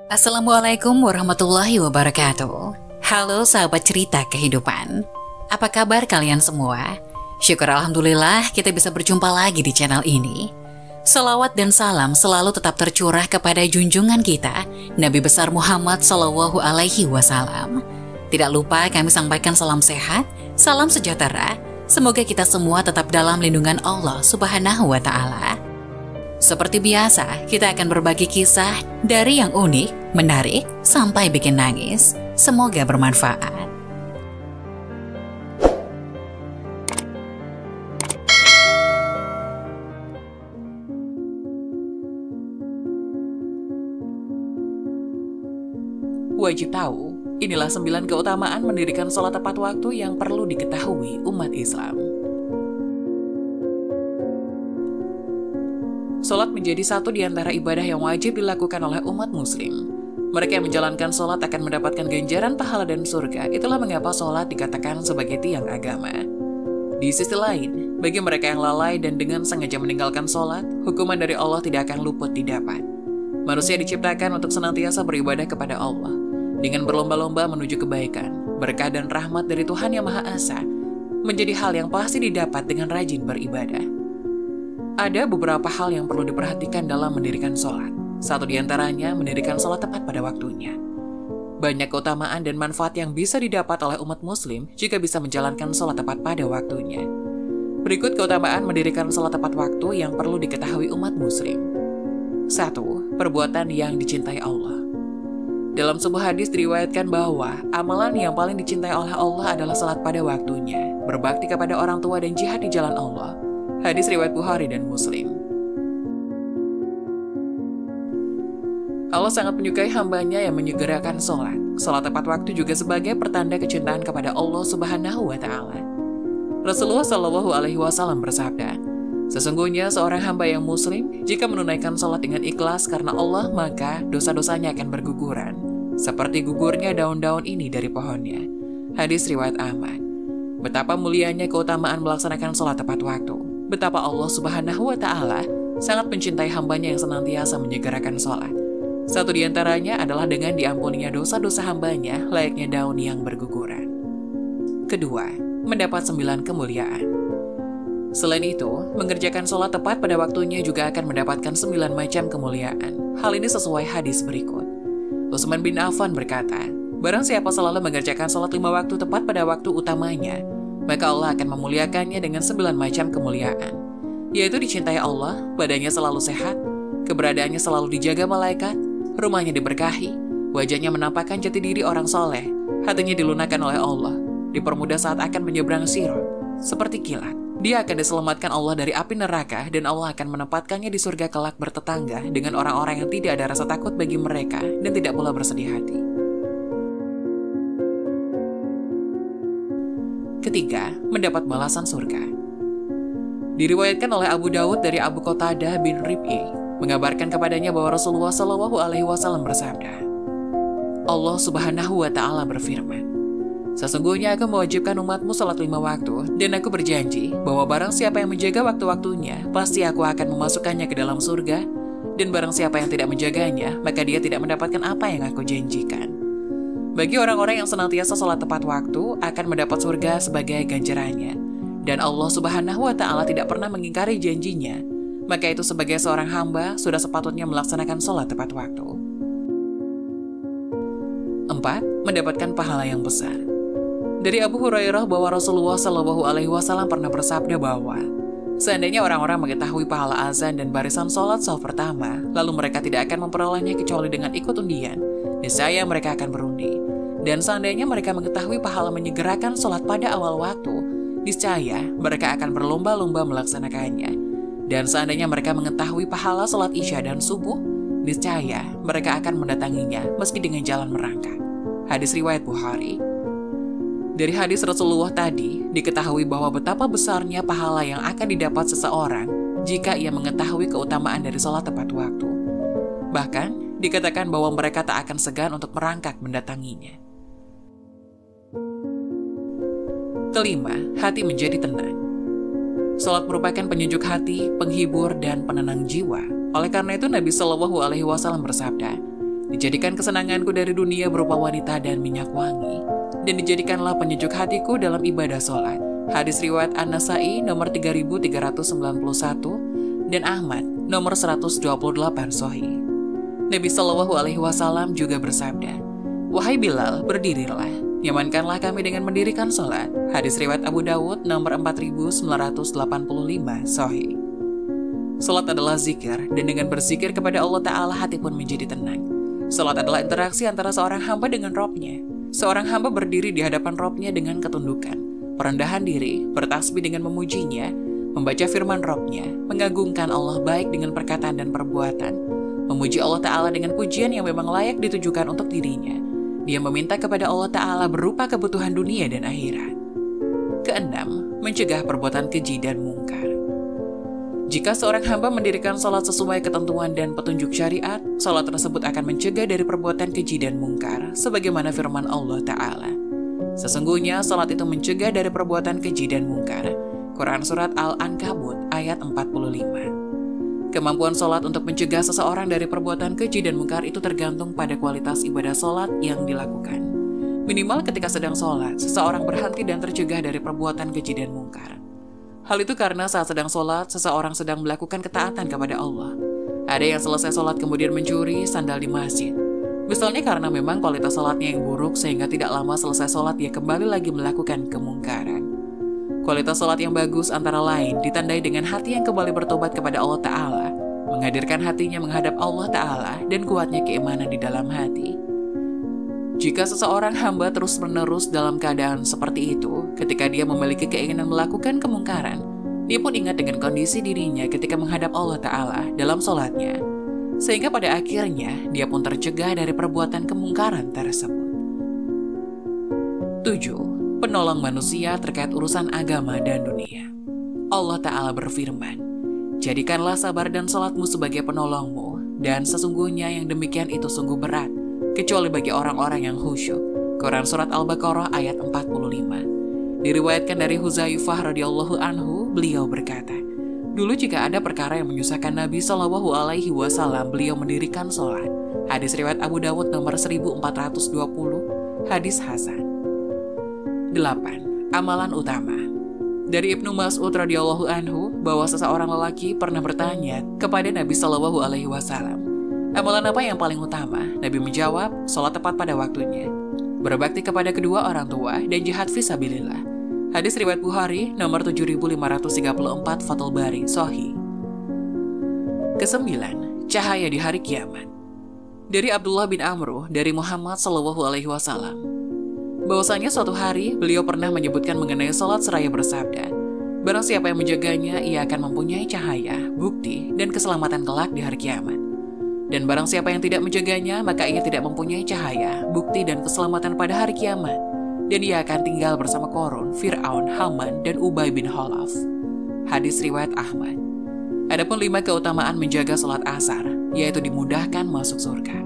Assalamualaikum warahmatullahi wabarakatuh. Halo sahabat cerita kehidupan. Apa kabar kalian semua? Syukur alhamdulillah kita bisa berjumpa lagi di channel ini. Salawat dan salam selalu tetap tercurah kepada junjungan kita, Nabi besar Muhammad Sallallahu Alaihi Wasallam. Tidak lupa kami sampaikan salam sehat, salam sejahtera. Semoga kita semua tetap dalam lindungan Allah Subhanahu wa Ta'ala. Seperti biasa, kita akan berbagi kisah dari yang unik, menarik, sampai bikin nangis. Semoga bermanfaat. Wajib tahu, inilah 9 keutamaan mendirikan sholat tepat waktu yang perlu diketahui umat Islam. Sholat menjadi satu di antara ibadah yang wajib dilakukan oleh umat muslim. Mereka yang menjalankan sholat akan mendapatkan ganjaran pahala dan surga. Itulah mengapa sholat dikatakan sebagai tiang agama. Di sisi lain, bagi mereka yang lalai dan dengan sengaja meninggalkan sholat, hukuman dari Allah tidak akan luput didapat. Manusia diciptakan untuk senantiasa beribadah kepada Allah, dengan berlomba-lomba menuju kebaikan, berkah dan rahmat dari Tuhan Yang Maha Esa, menjadi hal yang pasti didapat dengan rajin beribadah. Ada beberapa hal yang perlu diperhatikan dalam mendirikan sholat. Satu di antaranya, mendirikan sholat tepat pada waktunya. Banyak keutamaan dan manfaat yang bisa didapat oleh umat muslim jika bisa menjalankan sholat tepat pada waktunya. Berikut keutamaan mendirikan sholat tepat waktu yang perlu diketahui umat muslim. 1. Perbuatan yang dicintai Allah. Dalam sebuah hadis diriwayatkan bahwa amalan yang paling dicintai oleh Allah adalah sholat pada waktunya, berbakti kepada orang tua dan jihad di jalan Allah. Hadis riwayat Bukhari dan Muslim. Allah sangat menyukai hambanya yang menyegerakan sholat. Sholat tepat waktu juga sebagai pertanda kecintaan kepada Allah Subhanahu wa Ta'ala. Rasulullah Shallallahu Alaihi Wasallam bersabda, sesungguhnya seorang hamba yang muslim, jika menunaikan sholat dengan ikhlas karena Allah, maka dosa-dosanya akan berguguran, seperti gugurnya daun-daun ini dari pohonnya. Hadis riwayat Ahmad. Betapa mulianya keutamaan melaksanakan sholat tepat waktu. Betapa Allah Subhanahu wa Ta'ala sangat mencintai hambanya yang senantiasa menyegerakan sholat. Satu di antaranya adalah dengan diampuninya dosa-dosa hambanya layaknya daun yang berguguran. Kedua, mendapat 9 kemuliaan. Selain itu, mengerjakan sholat tepat pada waktunya juga akan mendapatkan 9 macam kemuliaan. Hal ini sesuai hadis berikut. Utsman bin Affan berkata, barang siapa selalu mengerjakan sholat 5 waktu tepat pada waktu utamanya, maka Allah akan memuliakannya dengan 9 macam kemuliaan, yaitu dicintai Allah, badannya selalu sehat, keberadaannya selalu dijaga malaikat, rumahnya diberkahi, wajahnya menampakkan jati diri orang soleh, hatinya dilunakkan oleh Allah, dipermudah saat akan menyeberang sirat, seperti kilat. Dia akan diselamatkan Allah dari api neraka dan Allah akan menempatkannya di surga kelak bertetangga dengan orang-orang yang tidak ada rasa takut bagi mereka dan tidak pula bersedih hati. Ketiga, mendapat balasan surga. Diriwayatkan oleh Abu Daud dari Abu Qatadah bin Rib'i, mengabarkan kepadanya bahwa Rasulullah Shallallahu Alaihi Wasallam bersabda, Allah Subhanahu wa Ta'ala berfirman, sesungguhnya aku mewajibkan umatmu salat 5 waktu, dan aku berjanji bahwa barang siapa yang menjaga waktu-waktunya, pasti aku akan memasukkannya ke dalam surga, dan barang siapa yang tidak menjaganya, maka dia tidak mendapatkan apa yang aku janjikan. Bagi orang-orang yang senantiasa sholat tepat waktu akan mendapat surga sebagai ganjarannya. Dan Allah Subhanahu wa Ta'ala tidak pernah mengingkari janjinya. Maka itu sebagai seorang hamba sudah sepatutnya melaksanakan sholat tepat waktu. 4. Mendapatkan pahala yang besar. Dari Abu Hurairah bahwa Rasulullah Shallallahu Alaihi Wasallam pernah bersabda bahwa seandainya orang-orang mengetahui pahala azan dan barisan sholat saf pertama, lalu mereka tidak akan memperolehnya kecuali dengan ikut undian, niscaya mereka akan berundi. Dan seandainya mereka mengetahui pahala menyegerakan sholat pada awal waktu, niscaya mereka akan berlomba-lomba melaksanakannya. Dan seandainya mereka mengetahui pahala sholat isya dan subuh, niscaya mereka akan mendatanginya meski dengan jalan merangkak. Hadis riwayat Bukhari. Dari hadis Rasulullah tadi, diketahui bahwa betapa besarnya pahala yang akan didapat seseorang jika ia mengetahui keutamaan dari sholat tepat waktu. Bahkan, dikatakan bahwa mereka tak akan segan untuk merangkak mendatanginya. Kelima, hati menjadi tenang. Salat merupakan penyejuk hati, penghibur, dan penenang jiwa. Oleh karena itu Nabi Shallallahu Alaihi Wasallam bersabda, Dijadikan kesenanganku dari dunia berupa wanita dan minyak wangi, dan dijadikanlah penyejuk hatiku dalam ibadah sholat. Hadis riwayat An-Nasai nomor 3391 dan Ahmad nomor 128 Sahih. Nabi Shallallahu Alaihi Wasallam juga bersabda, "Wahai Bilal, berdirilah, nyamankanlah kami dengan mendirikan sholat." Hadis riwayat Abu Dawud nomor 4985 Sahih. Sholat adalah zikir, dan dengan berzikir kepada Allah Ta'ala hati pun menjadi tenang. Salat adalah interaksi antara seorang hamba dengan Robnya. Seorang hamba berdiri di hadapan Robnya dengan ketundukan, perendahan diri, bertasbih dengan memujinya, membaca firman Robnya, mengagungkan Allah baik dengan perkataan dan perbuatan, memuji Allah Ta'ala dengan pujian yang memang layak ditujukan untuk dirinya. Dia meminta kepada Allah Ta'ala berupa kebutuhan dunia dan akhirat. Keenam, mencegah perbuatan keji dan mungkar. Jika seorang hamba mendirikan sholat sesuai ketentuan dan petunjuk syariat, sholat tersebut akan mencegah dari perbuatan keji dan mungkar, sebagaimana firman Allah Ta'ala. Sesungguhnya sholat itu mencegah dari perbuatan keji dan mungkar. Quran Surat Al-Ankabut ayat 45. Kemampuan sholat untuk mencegah seseorang dari perbuatan keji dan mungkar itu tergantung pada kualitas ibadah sholat yang dilakukan. Minimal ketika sedang sholat, seseorang berhenti dan tercegah dari perbuatan keji dan mungkar. Hal itu karena saat sedang sholat, seseorang sedang melakukan ketaatan kepada Allah. Ada yang selesai sholat kemudian mencuri sandal di masjid. Misalnya karena memang kualitas sholatnya yang buruk sehingga tidak lama selesai sholat dia kembali lagi melakukan kemungkaran. Kualitas sholat yang bagus antara lain ditandai dengan hati yang kembali bertobat kepada Allah Ta'ala, menghadirkan hatinya menghadap Allah Ta'ala, dan kuatnya keimanan di dalam hati. Jika seseorang hamba terus-menerus dalam keadaan seperti itu, ketika dia memiliki keinginan melakukan kemungkaran, dia pun ingat dengan kondisi dirinya ketika menghadap Allah Ta'ala dalam sholatnya, sehingga pada akhirnya dia pun tercegah dari perbuatan kemungkaran tersebut. 7. Penolong manusia terkait urusan agama dan dunia. Allah Ta'ala berfirman, "Jadikanlah sabar dan sholatmu sebagai penolongmu, dan sesungguhnya yang demikian itu sungguh berat, kecuali bagi orang-orang yang khusyuk." Quran Surat Al-Baqarah ayat 45. Diriwayatkan dari Huzaifah radhiyallahu anhu, beliau berkata, "Dulu jika ada perkara yang menyusahkan Nabi Shallallahu Alaihi Wasallam, beliau mendirikan sholat." Hadis riwayat Abu Dawud nomor 1420, hadis hasan. 8. Amalan utama. Dari Ibnu Mas'ud radhiyallahu anhu bahwa seseorang lelaki pernah bertanya kepada Nabi Shallallahu Alaihi Wasallam, "Amalan apa yang paling utama?" Nabi menjawab, "Sholat tepat pada waktunya, berbakti kepada kedua orang tua, dan jihad fisabilillah." Hadis riwayat Bukhari nomor 7534 Fathul Bari Sahih. Kesembilan, cahaya di hari kiamat. Dari Abdullah bin Amr dari Muhammad Shallallahu Alaihi Wasallam bahwasanya suatu hari beliau pernah menyebutkan mengenai sholat seraya bersabda, "Barang siapa yang menjaganya, ia akan mempunyai cahaya, bukti, dan keselamatan kelak di hari kiamat. Dan barang siapa yang tidak menjaganya, maka ia tidak mempunyai cahaya, bukti, dan keselamatan pada hari kiamat. Dan ia akan tinggal bersama Korun, Fir'aun, Haman, dan Ubay bin Khalaf." Hadis riwayat Ahmad. Adapun 5 keutamaan menjaga sholat asar, yaitu dimudahkan masuk surga.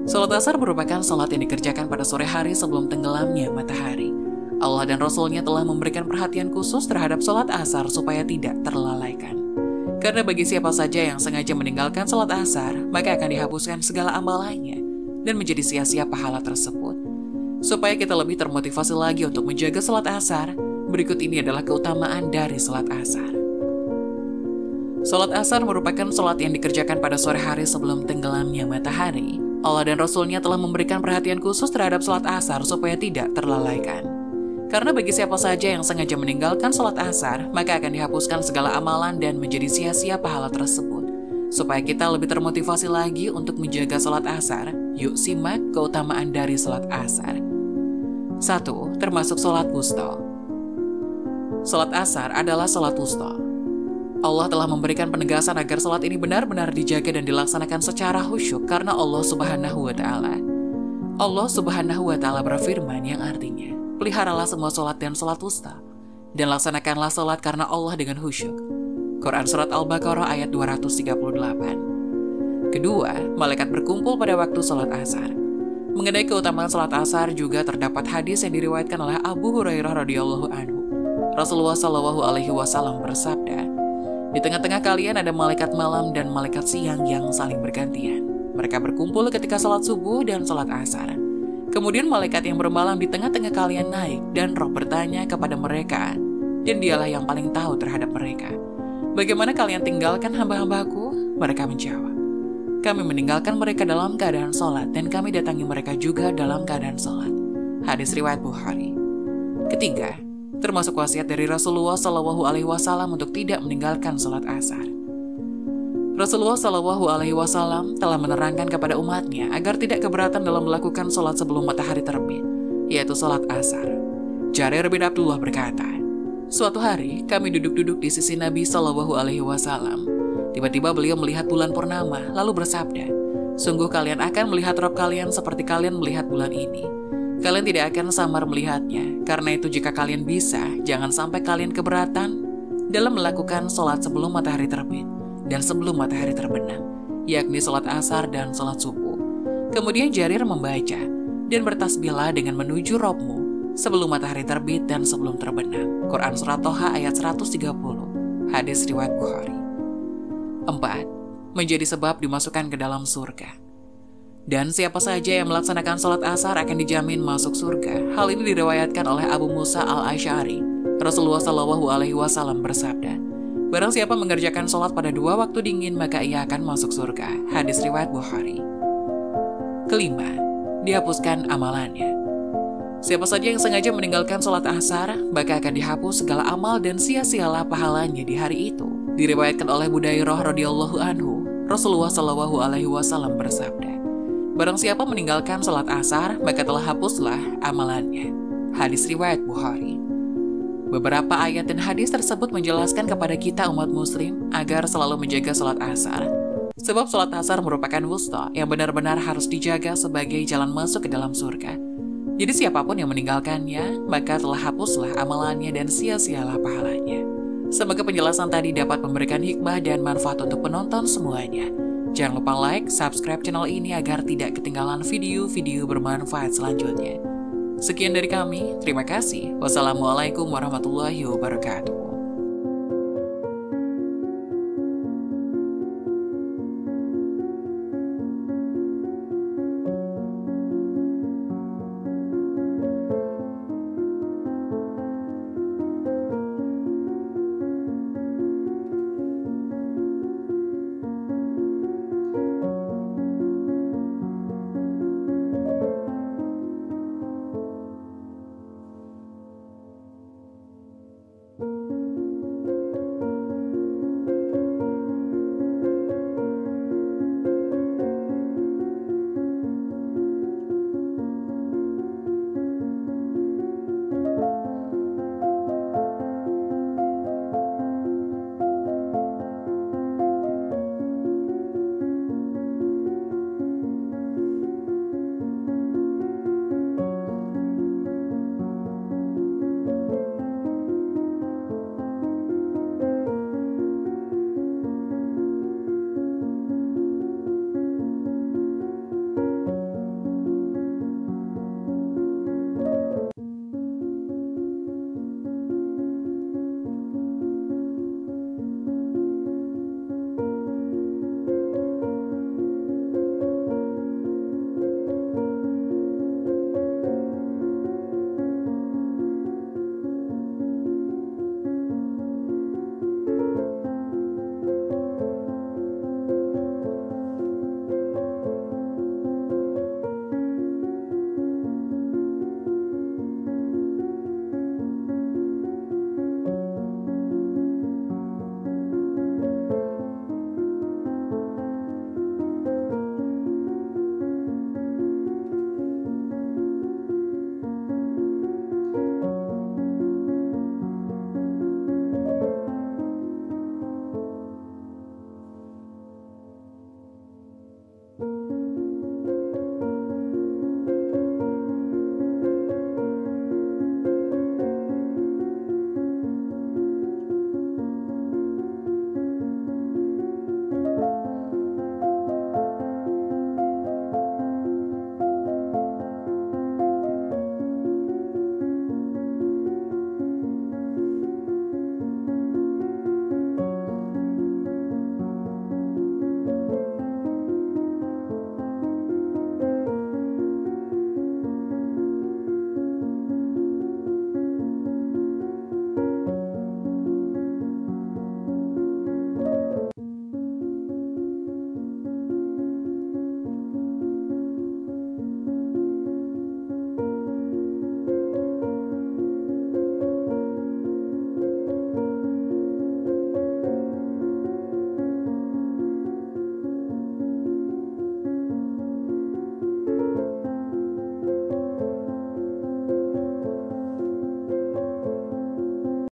Sholat asar merupakan sholat yang dikerjakan pada sore hari sebelum tenggelamnya matahari. Allah dan Rasul-Nya telah memberikan perhatian khusus terhadap sholat asar supaya tidak terlalaikan. Karena bagi siapa saja yang sengaja meninggalkan sholat asar, maka akan dihapuskan segala amalannya dan menjadi sia-sia pahala tersebut. Supaya kita lebih termotivasi lagi untuk menjaga sholat asar, berikut ini adalah keutamaan dari sholat asar. Sholat asar merupakan sholat yang dikerjakan pada sore hari sebelum tenggelamnya matahari. Allah dan Rasul-Nya telah memberikan perhatian khusus terhadap sholat asar supaya tidak terlalaikan. Karena bagi siapa saja yang sengaja meninggalkan sholat asar, maka akan dihapuskan segala amalan dan menjadi sia-sia pahala tersebut. Supaya kita lebih termotivasi lagi untuk menjaga sholat asar, yuk simak keutamaan dari sholat asar. 1. Termasuk sholat wusta. Sholat asar adalah sholat wusta. Allah telah memberikan penegasan agar sholat ini benar-benar dijaga dan dilaksanakan secara khusyuk karena Allah Subhanahu wa Ta'ala. Allah Subhanahu wa Ta'ala berfirman yang artinya, "Peliharalah semua sholat dan sholat wusta, dan laksanakanlah sholat karena Allah dengan khusyuk." Quran Surat Al-Baqarah ayat 238. Kedua, malaikat berkumpul pada waktu sholat asar. Mengenai keutamaan sholat asar juga terdapat hadis yang diriwayatkan oleh Abu Hurairah radhiyallahu anhu. Rasulullah Shallallahu Alaihi Wasallam bersabda, "Di tengah-tengah kalian ada malaikat malam dan malaikat siang yang saling bergantian. Mereka berkumpul ketika sholat subuh dan sholat asar. Kemudian malaikat yang bermalam di tengah-tengah kalian naik, dan Roh bertanya kepada mereka, dan dialah yang paling tahu terhadap mereka. Bagaimana kalian tinggalkan hamba-hambaku? Mereka menjawab, kami meninggalkan mereka dalam keadaan sholat, dan kami datangi mereka juga dalam keadaan sholat. Hadis riwayat Bukhari. Ketiga, termasuk wasiat dari Rasulullah SAW untuk tidak meninggalkan sholat asar. Rasulullah SAW telah menerangkan kepada umatnya agar tidak keberatan dalam melakukan sholat sebelum matahari terbit, yaitu sholat asar. Jarir bin Abdullah berkata, suatu hari kami duduk-duduk di sisi Nabi SAW. Tiba-tiba beliau melihat bulan purnama, lalu bersabda, sungguh kalian akan melihat Rabb kalian seperti kalian melihat bulan ini. Kalian tidak akan samar melihatnya, karena itu jika kalian bisa, jangan sampai kalian keberatan dalam melakukan sholat sebelum matahari terbit dan sebelum matahari terbenam, yakni sholat asar dan sholat subuh. Kemudian Jarir membaca, dan bertasbihlah dengan menuju Rabbmu sebelum matahari terbit dan sebelum terbenam. Quran Surat Toha ayat 130, hadis riwayat Bukhari. 4. Menjadi sebab dimasukkan ke dalam surga. Dan siapa saja yang melaksanakan sholat asar akan dijamin masuk surga. Hal ini diriwayatkan oleh Abu Musa al-Asy'ari. Rasulullah SAW bersabda, barang siapa mengerjakan sholat pada 2 waktu dingin, maka ia akan masuk surga. Hadis riwayat Bukhari. Kelima, dihapuskan amalannya. Siapa saja yang sengaja meninggalkan sholat asar, maka akan dihapus segala amal dan sia-sialah pahalanya di hari itu. Diriwayatkan oleh Budairah radhiyallahu anhu, Rasulullah SAW bersabda, barang siapa meninggalkan sholat asar, maka telah hapuslah amalannya. Hadis riwayat Bukhari. Beberapa ayat dan hadis tersebut menjelaskan kepada kita umat muslim agar selalu menjaga sholat asar. Sebab sholat asar merupakan wusta yang benar-benar harus dijaga sebagai jalan masuk ke dalam surga. Jadi siapapun yang meninggalkannya, maka telah hapuslah amalannya dan sia-sialah pahalanya. Semoga penjelasan tadi dapat memberikan hikmah dan manfaat untuk penonton semuanya. Jangan lupa like, subscribe channel ini agar tidak ketinggalan video-video bermanfaat selanjutnya. Sekian dari kami, terima kasih. Wassalamualaikum warahmatullahi wabarakatuh.